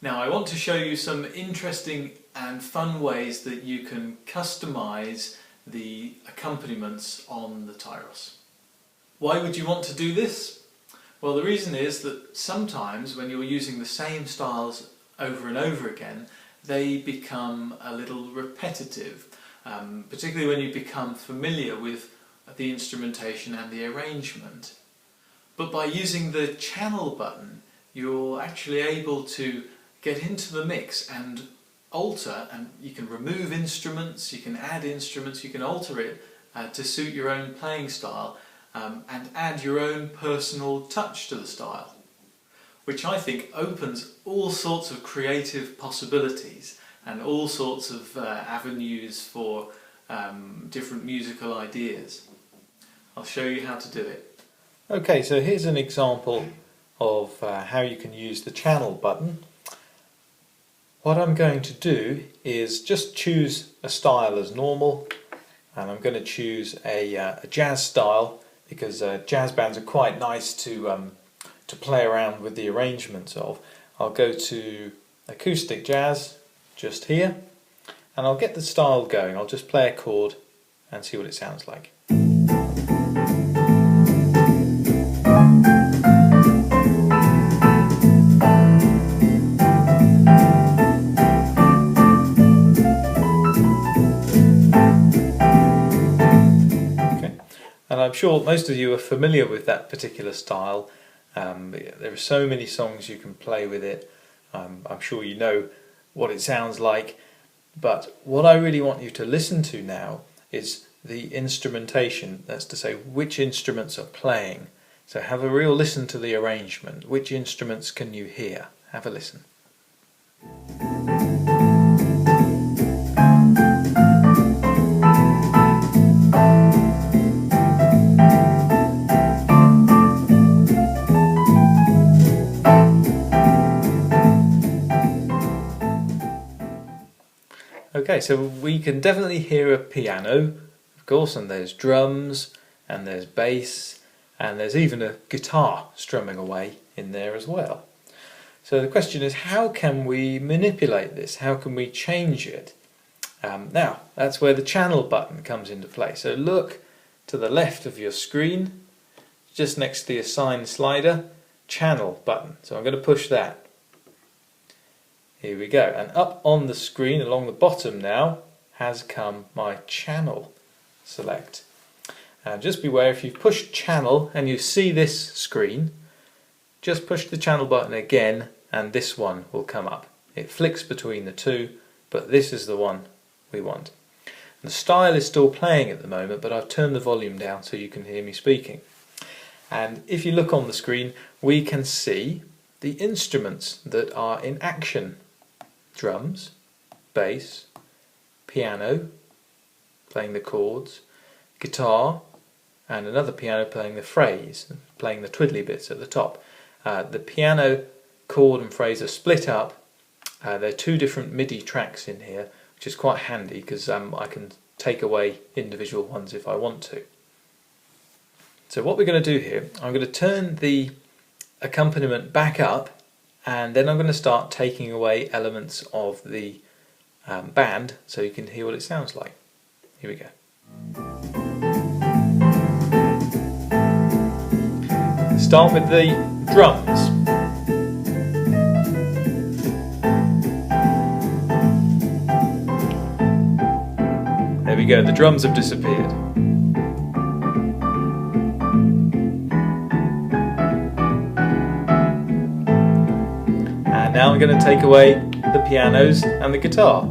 Now I want to show you some interesting and fun ways that you can customize the accompaniments on the Tyros. Why would you want to do this? Well, the reason is that sometimes when you're using the same styles over and over again, they become a little repetitive, particularly when you become familiar with the instrumentation and the arrangement. But by using the channel button, you're actually able to get into the mix and alter, and you can remove instruments, you can add instruments, you can alter it to suit your own playing style and add your own personal touch to the style, which I think opens all sorts of creative possibilities and all sorts of avenues for different musical ideas. I'll show you how to do it. Okay, so here's an example of how you can use the channel button. What I'm going to do is just choose a style as normal, and I'm going to choose a jazz style because jazz bands are quite nice to play around with the arrangements of. I'll go to acoustic jazz just here, and I'll get the style going. I'll just play a chord and see what it sounds like. And I'm sure most of you are familiar with that particular style. There are so many songs you can play with it. I'm sure you know what it sounds like. But what I really want you to listen to now is the instrumentation. That's to say, which instruments are playing. So have a real listen to the arrangement. Which instruments can you hear? Have a listen. Okay, so we can definitely hear a piano, of course, and there's drums, and there's bass, and there's even a guitar strumming away in there as well. So the question is, how can we manipulate this? How can we change it? Now, that's where the channel button comes into play. So look to the left of your screen, just next to the assign slider, channel button. So I'm going to push that. Here we go, and up on the screen along the bottom now has come my channel select. And just beware, if you've pushed channel and you see this screen, just push the channel button again and this one will come up. It flicks between the two, but this is the one we want. The style is still playing at the moment, but I've turned the volume down so you can hear me speaking. And if you look on the screen, we can see the instruments that are in action. Drums, bass, piano, playing the chords, guitar, and another piano playing the phrase, playing the twiddly bits at the top. The piano, chord and phrase are split up. There are two different MIDI tracks in here, which is quite handy because I can take away individual ones if I want to. So what we're going to do here, I'm going to turn the accompaniment back up, and then I'm going to start taking away elements of the band so you can hear what it sounds like. Here we go. Start with the drums. There we go, the drums have disappeared. Now I'm going to take away the pianos and the guitar.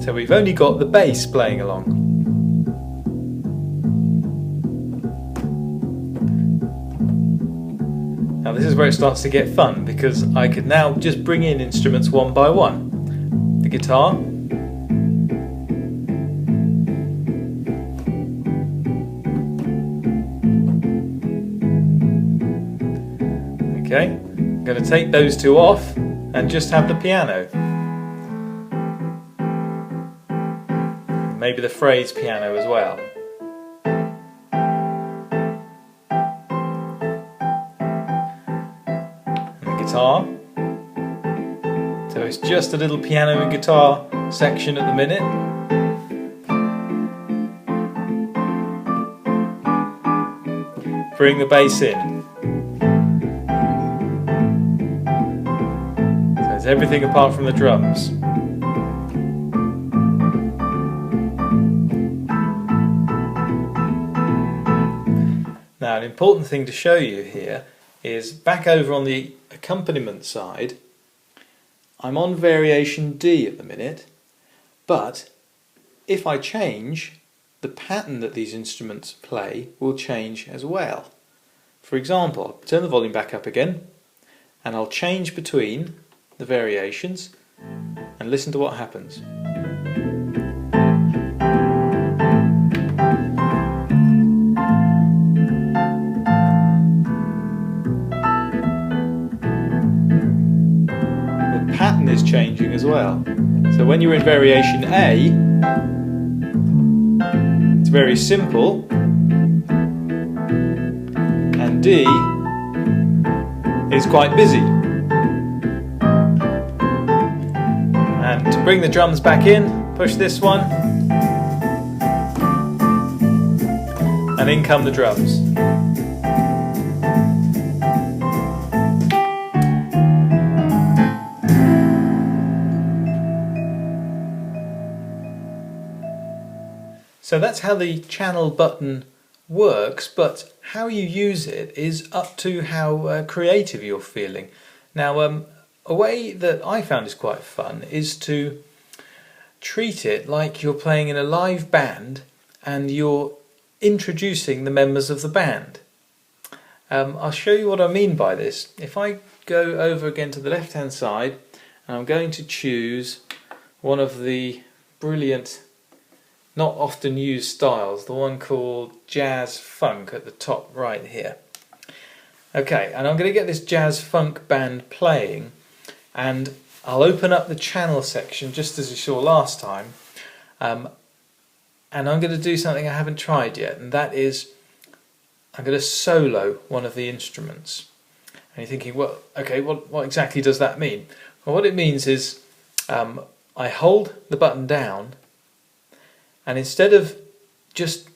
So we've only got the bass playing along. Now this is where it starts to get fun, because I can now just bring in instruments one by one. The guitar, okay, I'm going to take those two off and just have the piano. Maybe the phrase piano as well. guitar. So it's just a little piano and guitar section at the minute. Bring the bass in. So it's everything apart from the drums. Now, an important thing to show you here is back over on the accompaniment side. I'm on variation D at the minute, but if I change, the pattern that these instruments play will change as well. For example, I'll turn the volume back up again, and I'll change between the variations and listen to what happens. The pattern is changing as well. So when you're in variation A, it's very simple, and D is quite busy. And to bring the drums back in, push this one, and in come the drums. So that's how the channel button works, but how you use it is up to how creative you're feeling. Now, a way that I found is quite fun is to treat it like you're playing in a live band and you're introducing the members of the band. I'll show you what I mean by this. If I go over again to the left hand side, and I'm going to choose one of the brilliant, not often used styles, the one called Jazz Funk at the top right here. Okay, and I'm going to get this Jazz Funk band playing, and I'll open up the channel section just as you saw last time, and I'm going to do something I haven't tried yet, and that is I'm going to solo one of the instruments. And you're thinking, well, okay, what exactly does that mean? Well, what it means is I hold the button down, and instead of just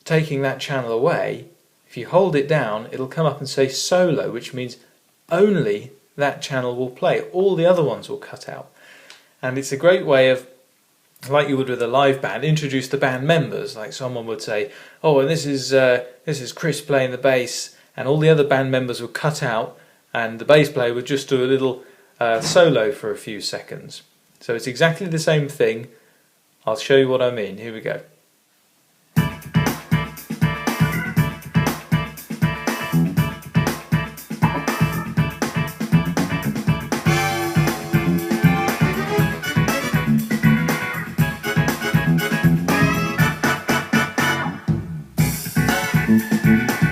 taking that channel away, if you hold it down, it'll come up and say solo, which means only that channel will play. All the other ones will cut out. And it's a great way of, like you would with a live band, introduce the band members. Like someone would say, oh, and this is Chris playing the bass, and all the other band members will cut out, and the bass player would just do a little solo for a few seconds. So it's exactly the same thing. I'll show you what I mean. Here we go.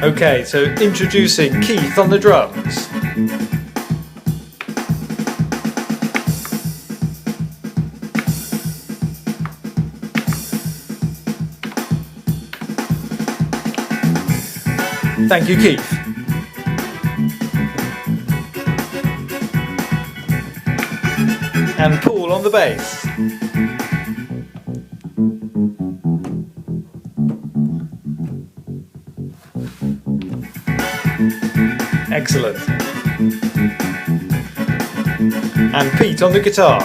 Okay, so introducing Keith on the drums. Thank you, Keith. And Paul on the bass. Excellent. And Pete on the guitar.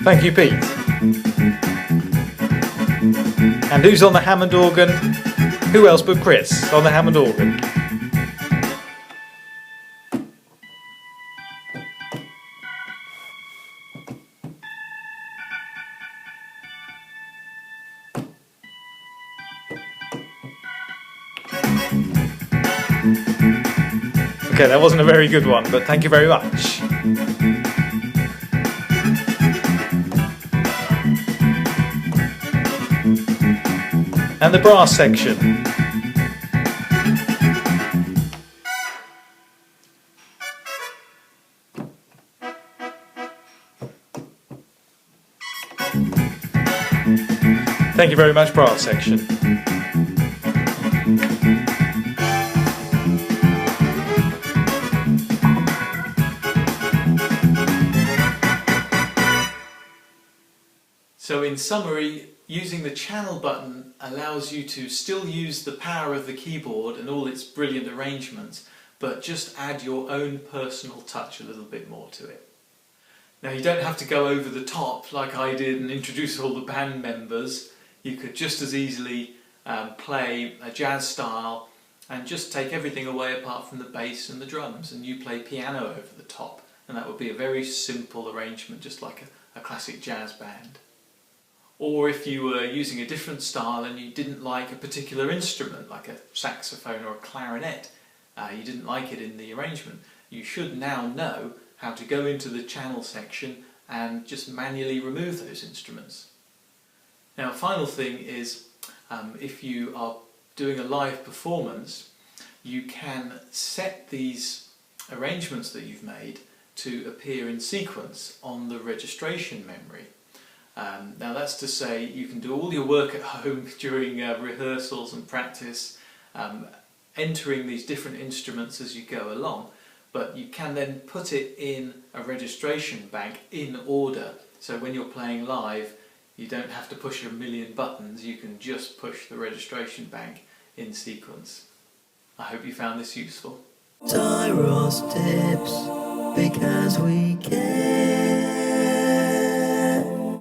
Thank you, Pete. And who's on the Hammond organ? Who else but Chris on the Hammond organ? Okay, that wasn't a very good one, but thank you very much. And the brass section. Thank you very much, brass section. So in summary, using the channel button allows you to still use the power of the keyboard and all its brilliant arrangements, but just add your own personal touch a little bit more to it. Now you don't have to go over the top like I did and introduce all the band members. You could just as easily play a jazz style and just take everything away apart from the bass and the drums, and you play piano over the top, and that would be a very simple arrangement, just like a classic jazz band. Or if you were using a different style and you didn't like a particular instrument, like a saxophone or a clarinet, you didn't like it in the arrangement, you should now know how to go into the channel section and just manually remove those instruments. Now, a final thing is, if you are doing a live performance, you can set these arrangements that you've made to appear in sequence on the registration memory. Now that's to say, you can do all your work at home during rehearsals and practice, entering these different instruments as you go along, but you can then put it in a registration bank in order, so when you're playing live you don't have to push a million buttons, you can just push the registration bank in sequence. I hope you found this useful. Tyros tips, because we care.